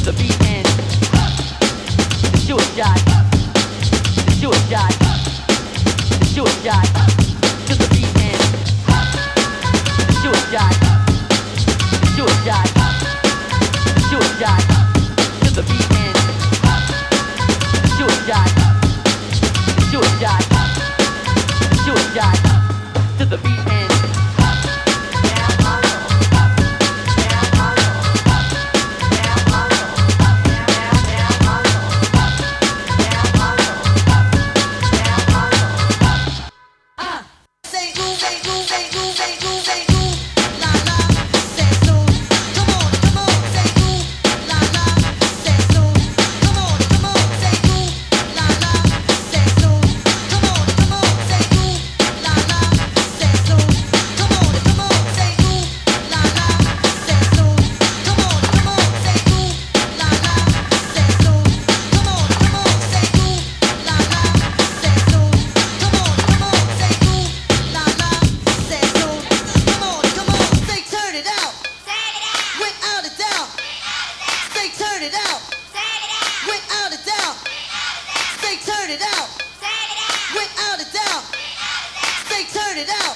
the beat and shoot a shot, shoot a shot, shoot a shot, to the beat and shoot a shot, shoot a shot, shoot a shot, to the beat and shoot a shot, shoot a shot, shoot a shot, to the beat and turn it out.